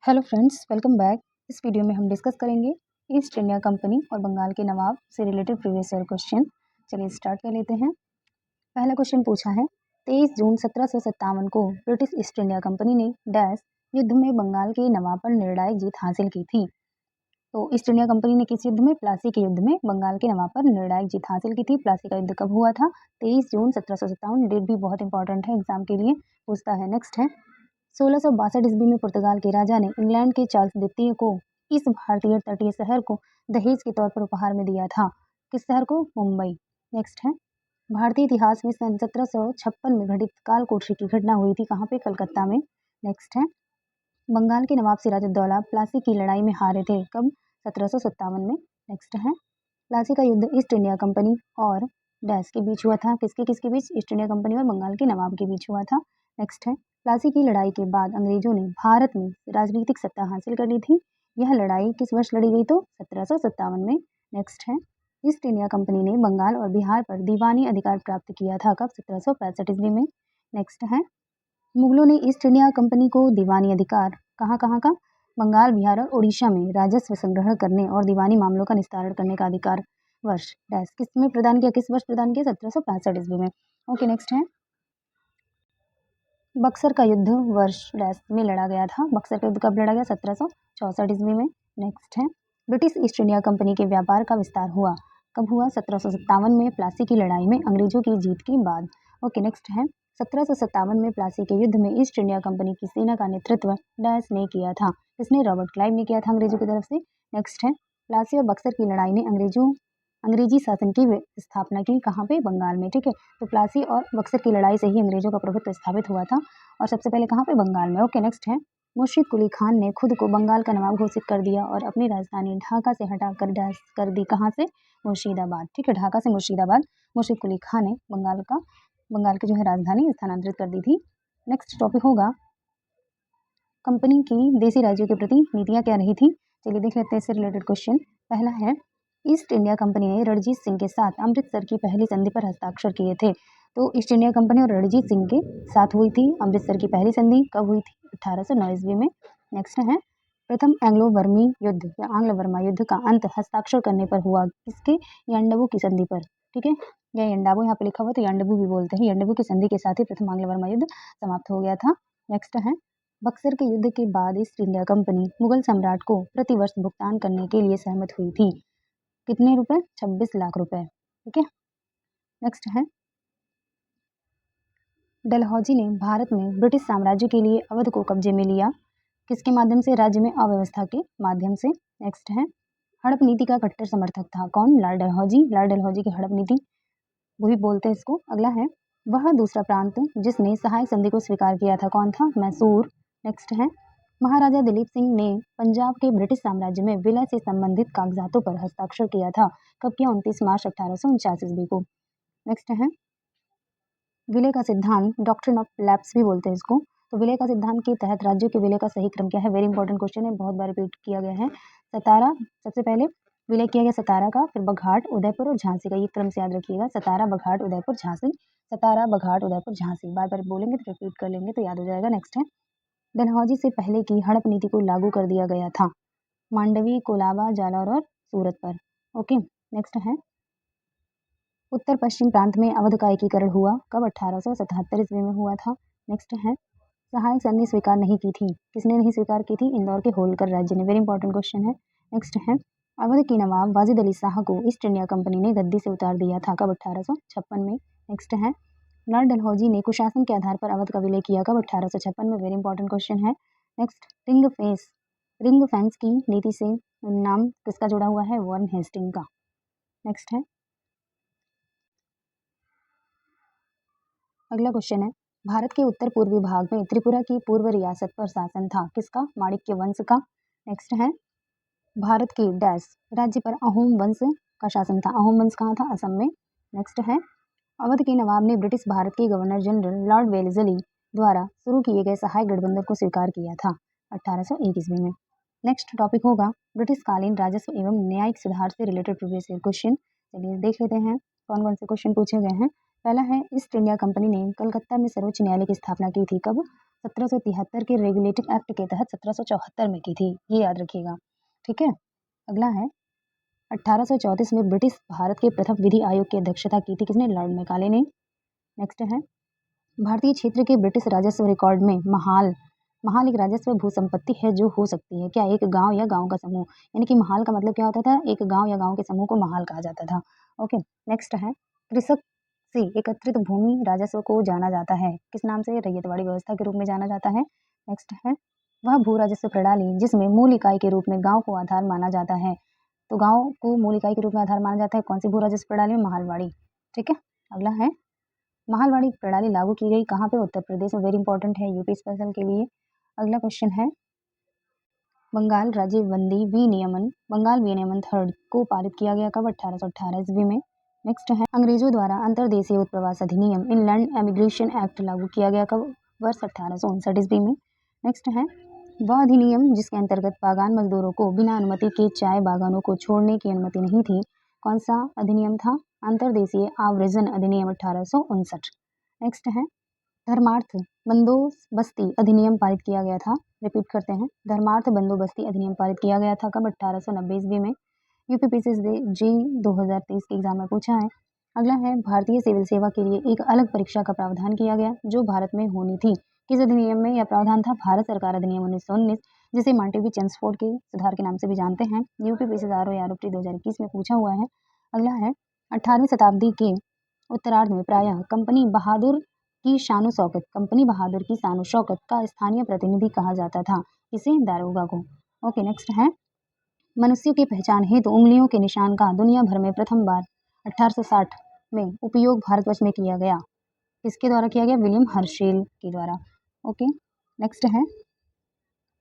Hello friends, welcome back. इस video में हम डिस्कस करेंगे ईस्ट इंडिया कंपनी और बंगाल के नवाब से रिलेटेड प्रीवियस ईयर क्वेश्चन। चलिए स्टार्ट कर लेते हैं। पहला क्वेश्चन पूछा है 23 जून 1757 को ब्रिटिश ईस्ट इंडिया कंपनी ने डैश युद्ध में बंगाल के नवाब पर निर्णायक जीत हासिल की थी। तो ईस्ट इंडिया कंपनी ने किस युद्ध में? प्लासी के युद्ध में बंगाल के नवाब पर निर्णायक जीत हासिल की थी। प्लासी का युद्ध कब हुआ था? 23 जून 1757। डेट भी बहुत इंपॉर्टेंट है, एग्जाम के लिए पूछता है। नेक्स्ट है 1662 ईस्वी में पुर्तगाल के राजा ने इंग्लैंड के चार्ल्स द्वितीय को इस भारतीय तटीय शहर को दहेज के तौर पर उपहार में दिया था। किस शहर को? मुंबई। नेक्स्ट है भारतीय इतिहास में सन 1756 में घटित कालकोठरी की घटना हुई थी कहाँ पे? कलकत्ता में। नेक्स्ट है बंगाल के नवाब सिराजुद्दौला प्लासी की लड़ाई में हारे थे कब? 1757 में। नेक्स्ट है प्लासी का युद्ध ईस्ट इंडिया कंपनी और डैश के बीच हुआ था। किसके किसके बीच? ईस्ट इंडिया कंपनी और बंगाल के नवाब के बीच हुआ था। नेक्स्ट है प्लासी की लड़ाई के बाद अंग्रेजों ने भारत में राजनीतिक सत्ता हासिल कर ली थी। यह लड़ाई किस वर्ष लड़ी गई? तो 1757 में। नेक्स्ट है ईस्ट इंडिया कंपनी ने बंगाल और बिहार पर दीवानी अधिकार प्राप्त किया था कब? 1765 ईस्वी में। नेक्स्ट है मुगलों ने ईस्ट इंडिया कंपनी को दीवानी अधिकार कहाँ कहाँ का? बंगाल, बिहार और उड़ीसा में राजस्व संग्रह करने और दीवानी मामलों का निस्तारण करने का अधिकार वर्ष डैश किस में प्रदान किया? किस वर्ष प्रदान किया? 1765 ईस्वी में। ओके, नेक्स्ट है बक्सर का युद्ध वर्ष डैश में लड़ा गया था। बक्सर का युद्ध कब लड़ा गया? 1764 ईस्वी में। नेक्स्ट है ब्रिटिश ईस्ट इंडिया कंपनी के व्यापार का विस्तार हुआ कब हुआ? 1757 में प्लासी की लड़ाई में अंग्रेजों की जीत के बाद। ओके, नेक्स्ट है 1757 में प्लासी के युद्ध में ईस्ट इंडिया कंपनी की सेना का नेतृत्व डैश ने किया था। इसने रॉबर्ट क्लाइव ने किया था अंग्रेजों की तरफ से। नेक्स्ट है प्लासी और बक्सर की लड़ाई ने अंग्रेजी शासन की स्थापना की कहाँ पे? बंगाल में। ठीक है, तो प्लासी और बक्सर की लड़ाई से ही अंग्रेजों का प्रभुत्व स्थापित हुआ था और सबसे पहले कहाँ पे? बंगाल में। ओके, नेक्स्ट है मुर्शिद कुली खान ने खुद को बंगाल का नवाब घोषित कर दिया और अपनी राजधानी ढाका से हटाकर डैश कर दी कहाँ से? मुर्शिदाबाद। ठीक है, ढाका से मुर्शिदाबाद मुर्शिद कुली खान ने बंगाल की जो है राजधानी स्थानांतरित कर दी थी। नेक्स्ट टॉपिक होगा कंपनी की देसी राज्यों के प्रति नीतियां क्या रही थी। चलिए देख लेते हैं इससे रिलेटेड क्वेश्चन। पहला है ईस्ट इंडिया कंपनी ने रणजीत सिंह के साथ अमृतसर की पहली संधि पर हस्ताक्षर किए थे। तो ईस्ट इंडिया कंपनी और रणजीत सिंह के साथ हुई थी अमृतसर की पहली संधि कब हुई थी? 1809 ईस्वी में। नेक्स्ट है प्रथम एंग्लो बर्मी युद्ध या आंग्ल वर्मा युद्ध का अंत हस्ताक्षर करने पर हुआ किसके? यांडबू की संधि पर। ठीक है, या यंडाबू यहाँ पे लिखा हुआ तो यांडबू भी बोलते हैं। यांडबू की संधि के साथ ही प्रथम आंग्ल वर्मा युद्ध समाप्त हो गया था। नेक्स्ट है बक्सर के युद्ध के बाद ईस्ट इंडिया कंपनी मुगल सम्राट को प्रतिवर्ष भुगतान करने के लिए सहमत हुई थी। कितने रुपए? 26 लाख रुपए। ठीक है, नेक्स्ट है डलहौजी ने भारत में ब्रिटिश साम्राज्य के लिए अवध को कब्जे में लिया किसके माध्यम से? राज्य में अव्यवस्था के माध्यम से। नेक्स्ट है हड़प नीति का कट्टर समर्थक था कौन? लॉर्ड डलहौजी। लॉर्ड डलहौजी की हड़प नीति वही बोलते हैं इसको। अगला है वह दूसरा प्रांत जिसने सहायक संधि को स्वीकार किया था कौन था? मैसूर। नेक्स्ट है महाराजा दिलीप सिंह ने पंजाब के ब्रिटिश साम्राज्य में विलय से संबंधित कागजातों पर हस्ताक्षर किया था कब किया? 29 मार्च 1849 ईस्वी को। नेक्स्ट है विलय का सिद्धांत, डॉक्ट्रिन ऑफ लैप्स भी बोलते हैं इसको। तो विलय का सिद्धांत के तहत राज्यों के विलय का सही क्रम क्या है? वेरी इंपॉर्टेंट क्वेश्चन है, बहुत बार रिपीट किया गया है। सतारा सबसे पहले विलय किया गया सतारा का, फिर बघाट, उदयपुर और झांसी का। ये क्रम से याद रखिएगा, सतारा, बघाट, उदयपुर, झांसी। सतारा, बघाट, उदयपुर, झांसी। बार बार बोलेंगे तो रिपीट कर लेंगे तो याद हो जाएगा। नेक्स्ट है डलहौजी से पहले की हड़प नीति को लागू कर दिया गया था मांडवी, कोलाबा, जालौर और सूरत पर। ओके, नेक्स्ट है उत्तर पश्चिम प्रांत में अवध का एकीकरण हुआ कब? 1877 ईस्वी में हुआ था। नेक्स्ट है सहायक संधि स्वीकार नहीं की थी। किसने नहीं स्वीकार की थी? इंदौर के होलकर राज्य ने। वेरी इंपॉर्टेंट क्वेश्चन है। नेक्स्ट है अवध के नवाब वाजिद अली शाह को ईस्ट इंडिया कंपनी ने गद्दी से उतार दिया था कब? 1856 में। नेक्स्ट है लॉर्ड डलहौजी ने कुशासन के आधार पर अवध का विलय किया कब? 1856 में। वेरी इंपॉर्टेंट क्वेश्चन है। नेक्स्ट रिंग फेंस की नीति से नाम किसका जुड़ा हुआ है? वॉरेन हेस्टिंग का। नेक्स्ट है अगला क्वेश्चन है भारत के उत्तर पूर्वी भाग में त्रिपुरा की पूर्व रियासत पर शासन था किसका? माणिक्य वंश का। नेक्स्ट है भारत के डैश राज्य पर अहोम वंश का शासन था। अहोम वंश कहाँ था? असम में। नेक्स्ट है अवध के नवाब ने ब्रिटिश भारत के गवर्नर जनरल लॉर्ड वेलेस्ली द्वारा शुरू किए गए सहायक गठबंधन को स्वीकार किया था 1801 ईस्वी में। नेक्स्ट टॉपिक होगा ब्रिटिश कालीन राजस्व एवं न्यायिक सुधार से रिलेटेड प्रीवियस ईयर क्वेश्चन। चलिए देख लेते हैं कौन कौन से क्वेश्चन पूछे गए हैं। पहला है ईस्ट इंडिया कंपनी ने कलकत्ता में सर्वोच्च न्यायालय की स्थापना की थी कब? 1773 के रेगुलेटिंग एक्ट के तहत 1774 में की थी, ये याद रखिएगा। ठीक है, अगला है 1834 में ब्रिटिश भारत के प्रथम विधि आयोग की अध्यक्षता की थी किसने? लॉर्ड मैकाले ने। नेक्स्ट है भारतीय क्षेत्र के ब्रिटिश राजस्व रिकॉर्ड में महाल एक राजस्व भू संपत्ति है जो हो सकती है क्या? एक गांव या गांव का समूह, यानी कि महाल का मतलब क्या होता था? एक गांव या गांव के समूह को महाल कहा जाता था। ओके, नेक्स्ट है कृषक से एकत्रित भूमि राजस्व को जाना जाता है किस नाम से? रैयतवाड़ी व्यवस्था के रूप में जाना जाता है। नेक्स्ट है वह भू राजस्व प्रणाली जिसमें मूल इकाई के रूप में गांव को आधार माना जाता है। तो गांव को मूल इकाई के रूप में आधार माना जाता है कौन सी भू राजस्व प्रणाली में? महालवाड़ी। ठीक है, अगला है महालवाड़ी प्रणाली लागू की गई कहाँ पे? उत्तर प्रदेश में। वेरी इंपॉर्टेंट है यूपी स्पेशल के लिए। अगला क्वेश्चन है बंगाल राज्य बंगाल विनियमन थर्ड को पारित किया गया कब? 1818 ईस्वी में। नेक्स्ट है अंग्रेजों द्वारा अंतर्देशीय उत्प्रवास अधिनियम इनलैंड एमिग्रेशन एक्ट लागू किया गया कब? वर्ष 1859 ईस्वी में। नेक्स्ट है वह अधिनियम जिसके अंतर्गत बागान मजदूरों को बिना अनुमति के चाय बागानों को छोड़ने की अनुमति नहीं थी, कौन सा अधिनियम था? अंतर्देशीय आव्रजन अधिनियम 1859। नेक्स्ट है धर्मार्थ बंदोबस्ती अधिनियम पारित किया गया था। रिपीट करते हैं, धर्मार्थ बंदोबस्ती अधिनियम पारित किया गया था कब? 1890 ईस्वी में। यूपीपीसीएससी जी 2023 के एग्जाम में पूछा है। अगला है भारतीय सिविल सेवा के लिए एक अलग परीक्षा का प्रावधान किया गया जो भारत में होनी थी, किस अधिनियम में यह प्रावधान था? भारत सरकार अधिनियम 1919, जिसे मांटेगी चेम्सफोर्ड के सुधार के नाम से भी जानते हैं। यूपीपीसीएससी आरओटी 2021 में पूछा हुआ है। अगला है 18वीं शताब्दी के उत्तरार्ध में प्रायः कंपनी बहादुर की शानो शौकत का स्थानीय प्रतिनिधि कहा जाता था, इसे दारोगा को। ओके, नेक्स्ट है मनुष्य की पहचान हेतु उंगलियों के निशान का दुनिया भर में प्रथम बार 1860 में उपयोग भारतवर्ष में किया गया, किसके द्वारा किया गया? विलियम हर्शेल के द्वारा। ओके, नेक्स्ट है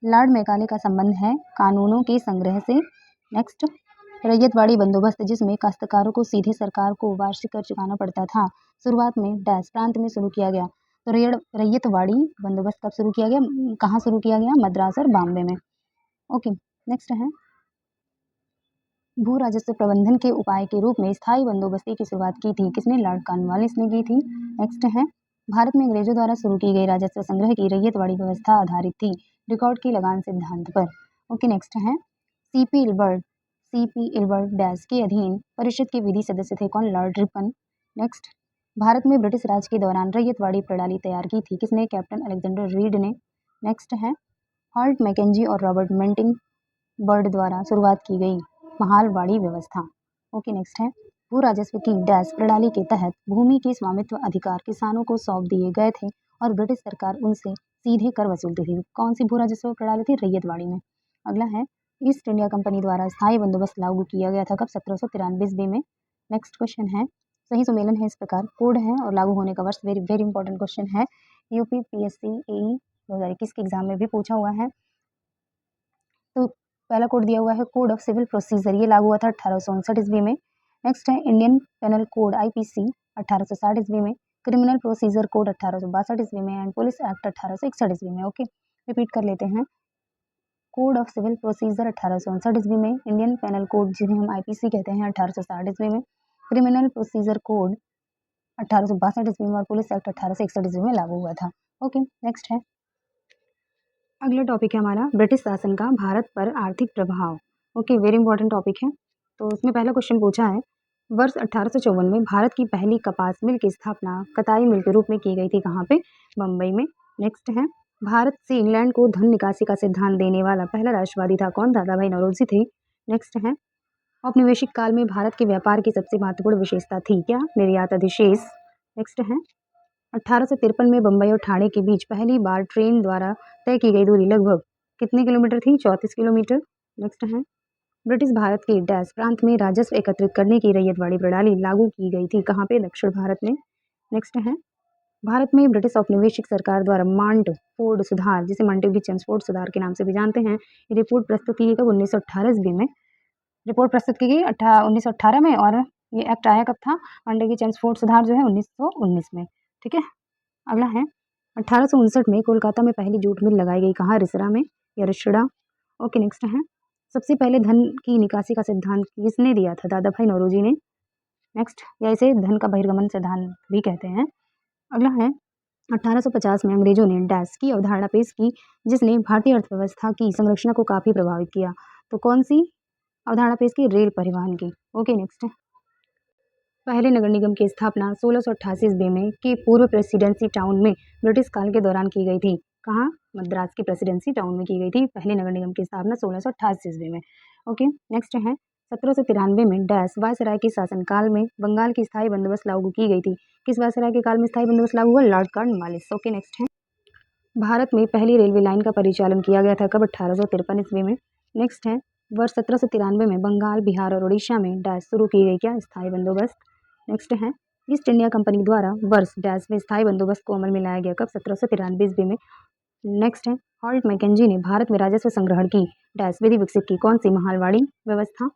लॉर्ड मैकाले का संबंध है कानूनों के संग्रह से। नेक्स्ट रैयतवाड़ी बंदोबस्त जिसमें काश्तकारों को सीधे सरकार को वार्षिक कर चुकाना पड़ता था, शुरुआत में डैश प्रांत में शुरू किया गया। तो रैयतवाड़ी बंदोबस्त कब शुरू किया गया? कहाँ शुरू किया गया? मद्रास और बॉम्बे में। ओके, नेक्स्ट है भू राजस्व प्रबंधन के उपाय के रूप में स्थायी बंदोबस्ती की शुरुआत की थी, किसने? लॉर्ड कॉर्नवालिस ने की थी। नेक्स्ट है भारत में अंग्रेजों द्वारा शुरू की गई राजस्व संग्रह की रैयतवाड़ी व्यवस्था आधारित थी रिकॉर्ड की लगान सिद्धांत पर। ओके, नेक्स्ट है सीपी इल्बर्ट डैश के अधीन परिषद के विधि सदस्य थे कौन? Lord Ripon. नेक्स्ट भारत में ब्रिटिश राज के दौरान रैयतवाड़ी प्रणाली तैयार की थी, किसने? कैप्टन अलेक्जेंडर रीड ने। नेक्स्ट है हॉल्ट मैकेंजी और रॉबर्ट मेंटिंग बर्ड द्वारा शुरुआत की गई महालवाड़ी व्यवस्था। ओके, नेक्स्ट है भू राजस्व की डैश प्रणाली के तहत भूमि के स्वामित्व अधिकार किसानों को सौंप दिए गए थे और ब्रिटिश सरकार उनसे सीधे कर वसूलती थी। कौन सी भू राजस्व प्रणाली थी? रैयतवाड़ी में। अगला है ईस्ट इंडिया कंपनी द्वारा स्थायी बंदोबस्त लागू किया गया था कब? 1793 ईस्वी में। नेक्स्ट क्वेश्चन है सही सुमेलन है इस प्रकार कोड है और लागू होने का वर्ष। वेरी वेरी इंपॉर्टेंट क्वेश्चन है, यूपीपीएससी एई 2021 के एग्जाम में भी पूछा हुआ है। तो पहला कोड दिया हुआ है कोड ऑफ सिविल प्रोसीजर, ये लागू हुआ था 1859 ईस्वी में। नेक्स्ट है इंडियन पेनल कोड आईपीसी 1860 ईस्वी में, क्रिमिनल प्रोसीजर कोड 1862 ईस्वी में एंड पुलिस एक्ट 1861 ईस्वी में। ओके, रिपीट कर लेते हैं कोड ऑफ सिविल प्रोसीजर 1859 ईस्वी में, इंडियन पेनल कोड जिन्हें हम आईपीसी कहते हैं 1860 ईस्वी में, क्रिमिनल प्रोसीजर कोड 1862 ईस्वी में और पुलिस एक्ट 1861 ईस्वी में लागू हुआ था। ओके, नेक्स्ट है अगला टॉपिक है हमारा ब्रिटिश शासन का भारत पर आर्थिक प्रभाव। ओके, वेरी इंपॉर्टेंट टॉपिक है। तो उसमें पहला क्वेश्चन पूछा है वर्ष 1854 में भारत की पहली कपास मिल की स्थापना कताई मिल के रूप में की गई थी, कहाँ पे? बम्बई में। नेक्स्ट है भारत से इंग्लैंड को धन निकासी का सिद्धांत देने वाला पहला राष्ट्रवादी था कौन? दादा भाई नौरोजी थे। नेक्स्ट है औपनिवेशिक काल में भारत के व्यापार की सबसे महत्वपूर्ण विशेषता थी क्या? निर्यात अधिशेष। नेक्स्ट है 1853 में बम्बई और ठाणे के बीच पहली बार ट्रेन द्वारा तय की गई दूरी लगभग कितने किलोमीटर थी? 34 किलोमीटर। नेक्स्ट है ब्रिटिश भारत के डैश प्रांत में राजस्व एकत्रित करने की रैयतवाड़ी प्रणाली लागू की गई थी, कहाँ पे? दक्षिण भारत में। नेक्स्ट है भारत में ब्रिटिश औपनिवेशिक सरकार द्वारा मांटफोर्ड सुधार, जिसे मांटेगी चेम्सफोर्ड सुधार के नाम से भी जानते हैं, ये रिपोर्ट प्रस्तुत की गई कब? 1918 ईस्वी में रिपोर्ट प्रस्तुत की गई 1918 में, और ये एक्ट आया कब था? मांटेगी चेम्सफोर्ड सुधार जो है 1919 में। ठीक है, अगला है 1859 में कोलकाता में पहली जूट मिल लगाई गई, कहाँ? रिसरा में या रिशड़ा। ओके, नेक्स्ट है सबसे पहले धन की निकासी का सिद्धांत किसने दिया था? दादा भाई नौरोजी ने। नेक्स्ट या इसे धन का बहिर्गमन सिद्धांत भी कहते हैं। अगला है 1850 में अंग्रेजों ने डैश की अवधारणा पेश की जिसने भारतीय अर्थव्यवस्था की संरचना को काफ़ी प्रभावित किया। तो कौन सी अवधारणा पेश की? रेल परिवहन की। ओके नेक्स्ट है, पहले नगर निगम की स्थापना 1688 ईस्वी में के पूर्व प्रेसिडेंसी टाउन में ब्रिटिश काल के दौरान की गई थी। कहाँ? मद्रास की प्रेसिडेंसी टाउन में की गई थी पहले नगर निगम की स्थापना 1688 ईस्वी में। ओके नेक्स्ट है, 1793 में डैश वायसराय के शासनकाल में बंगाल की स्थायी बंदोबस्त लागू की गई थी। किस वायसराय के काल में स्थायी बंदोबस्त लागू हुआ? Lord Cornwallis. ओके नेक्स्ट है, भारत में पहली रेलवे लाइन का परिचालन किया गया था कब? 1853 ईस्वी में। नेक्स्ट है, वर्ष 1793 में बंगाल, बिहार और उड़ीसा में डैश शुरू की गई क्या? स्थायी बंदोबस्त। नेक्स्ट है, ईस्ट इंडिया कंपनी द्वारा वर्ष डैश में स्थायी बंदोबस्त को अमल में लाया गया कब? 1793 ईस्वी में। नेक्स्ट है, हॉल्ट मैकेंजी ने भारत में राजस्व संग्रहण की डैश विधि विकसित की। कौन सी? महालवाड़ी व्यवस्था।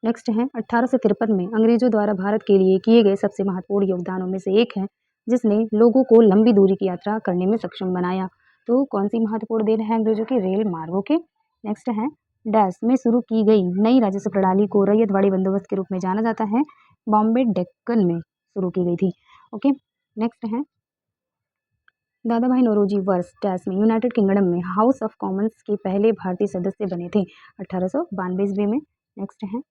नेक्स्ट है, 1853 में अंग्रेजों द्वारा भारत के लिए किए गए सबसे महत्वपूर्ण योगदानों में से एक है जिसने लोगों को लंबी दूरी की यात्रा करने में सक्षम बनाया। तो कौन सी महत्वपूर्ण देन है अंग्रेजों की? रेल मार्गों के। नेक्स्ट है, डैश में शुरू की गई नई राजस्व प्रणाली को रैयतवाड़ी बंदोबस्त के रूप में जाना जाता है। बॉम्बे डेक्कन में शुरू की गई थी। ओके नेक्स्ट है, दादा भाई नौरोजी वर्ष डैश में यूनाइटेड किंगडम में हाउस ऑफ कॉमन्स के पहले भारतीय सदस्य बने थे। 1892 ईस्वी में। नेक्स्ट है,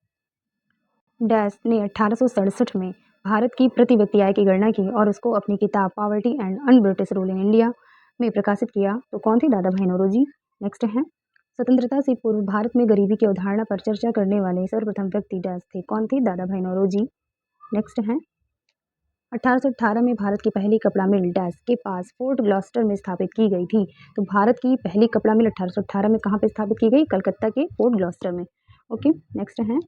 डैश ने 1867 में भारत की प्रति व्यक्ति आय की गणना की और उसको अपनी किताब poverty and un British rule in India में प्रकाशित किया। तो कौन थी? दादा भाई नौरोजी। नेक्स्ट है, स्वतंत्रता से पूर्व भारत में गरीबी की अवधारणा पर चर्चा करने वाले सर्वप्रथम व्यक्ति डैश थे। कौन थी? दादा भाई नौरोजी। नेक्स्ट है, 1818 में भारत की पहली कपड़ा मिल डैश के पास फोर्ट ग्लॉस्टर में स्थापित की गई थी। तो भारत की पहली कपड़ा मिल 1818 में कहाँ पे स्थापित की गई? कलकत्ता के फोर्ट ग्लॉस्टर में। ओके नेक्स्ट है,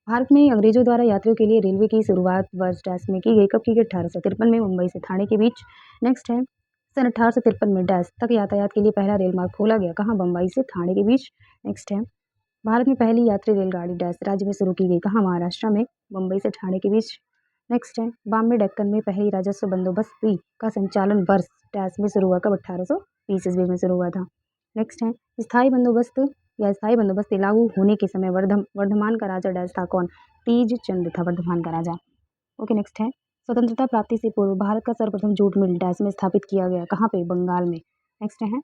भारत में अंग्रेजों द्वारा यात्रियों के लिए रेलवे की शुरुआत वर्ष डैश में की गई। कब की गई? 1853 में, मुंबई से ठाणे के बीच। नेक्स्ट है, सन 1853 में डैश तक यातायात के लिए पहला रेल मार्ग खोला गया। कहाँ? बम्बई से ठाणे के बीच। नेक्स्ट है, भारत में पहली यात्री रेलगाड़ी डैश राज्य में शुरू की गई। कहाँ? महाराष्ट्र में, मुंबई से ठाणे के बीच। नेक्स्ट है, बॉम्बे डेक्कन में पहली राजस्व बंदोबस्ती का संचालन वर्ष डैश में शुरू हुआ। कब? 1820 ईस्वी में शुरू हुआ था। नेक्स्ट है, स्थायी बंदोबस्त या स्थायी बंदोबस्त लागू होने के समय वर्धमान का राजा डैश था। कौन? तीज चंद था वर्धमान का राजा। ओके नेक्स्ट है, स्वतंत्रता प्राप्ति से पूर्व भारत का सर्वप्रथम जूट मिल डैश में स्थापित किया गया। कहाँ पे? बंगाल में। नेक्स्ट है,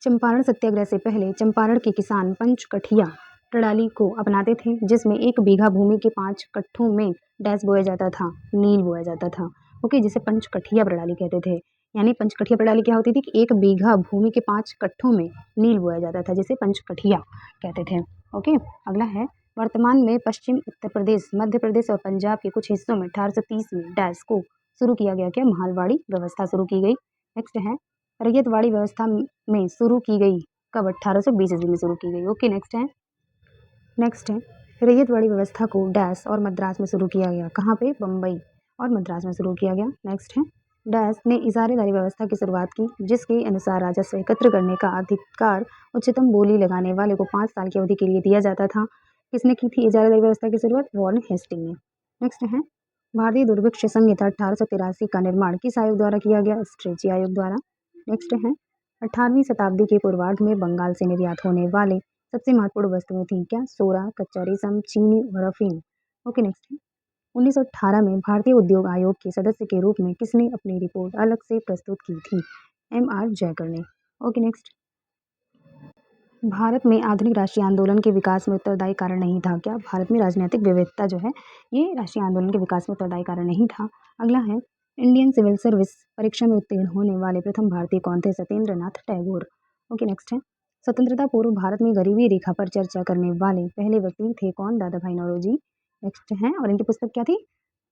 चंपारण सत्याग्रह से पहले चंपारण के किसान पंचकठिया प्रणाली को अपनाते थे जिसमें 1 बीघा भूमि के 5 कट्ठों में डैश बोया जाता था, नील बोया जाता था। ओके, जिसे पंचकठिया प्रणाली कहते थे। यानी पंचकठिया प्रणाली क्या होती थी कि 1 बीघा भूमि के 5 कट्ठों में नील बोया जाता था जिसे पंचकठिया कहते थे। ओके, अगला है, वर्तमान में पश्चिम उत्तर प्रदेश, मध्य प्रदेश और पंजाब के कुछ हिस्सों में 1830 में डैश को शुरू किया गया। क्या? महालवाड़ी व्यवस्था शुरू की गई। नेक्स्ट है, रैयतवाड़ी व्यवस्था में शुरू की गई कब? 1820 ईस्वी में शुरू की गई। ओके नेक्स्ट है, रैयतवाड़ी व्यवस्था को डैश और मद्रास में शुरू किया गया। कहाँ पे? बम्बई और मद्रास में शुरू किया गया। नेक्स्ट है, डैश ने इजारेदारी व्यवस्था की शुरुआत की जिसके अनुसार राजस्व एकत्र करने का अधिकार उच्चतम बोली लगाने वाले को 5 साल की अवधि के लिए दिया जाता था। किसने की थी इजारेदारी व्यवस्था की शुरुआत? वॉरेन हेस्टिंग ने। नेक्स्ट है, भारतीय दुर्भिक्ष संहिता 1883 का निर्माण किस आयोग द्वारा किया गया? स्ट्रेची आयोग द्वारा। नेक्स्ट है, 18वीं शताब्दी के पूर्वार्ध में बंगाल से निर्यात होने वाले सबसे महत्वपूर्ण वस्तुएं थी। क्या? सोरा, कच्चा रेशम, चीनी और अफीम। ओके नेक्स्ट है, 1918 में भारतीय उद्योग आयोग के सदस्य के रूप में किसने अपनी रिपोर्ट अलग से प्रस्तुत की थी? M.R. जयकर ने। ओके नेक्स्ट, भारत में आधुनिक राष्ट्रीय आंदोलन के विकास में उत्तरदायी कारण नहीं था। क्या? भारत में राजनीतिक विविधता जो है ये राष्ट्रीय आंदोलन के विकास में उत्तरदायी कारण नहीं था। अगला है, इंडियन सिविल सर्विस परीक्षा में उत्तीर्ण होने वाले प्रथम भारतीय कौन थे? सत्येंद्र नाथ टैगोर। ओके नेक्स्ट है, स्वतंत्रता पूर्व भारत में गरीबी रेखा पर चर्चा करने वाले पहले व्यक्ति थे कौन? दादा भाई नौरोजी। नेक्स्ट है, और इनकी पुस्तक क्या थी?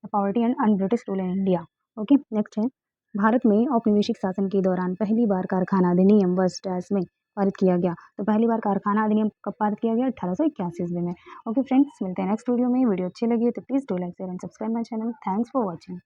Poverty and un British rule in India. Okay next है, भारत में औपनिवेशिक शासन के दौरान पहली बार कारखाना अधिनियम वर्ष डैश में पारित किया गया। तो पहली बार कारखाना अधिनियम कब पारित किया गया? 1881 ईस्वी में। ओके फ्रेंड्स, मिलते हैं नेक्स्ट वीडियो में। वीडियो अच्छी लगी हो तो please do like share and subscribe my channel. Thanks for watching.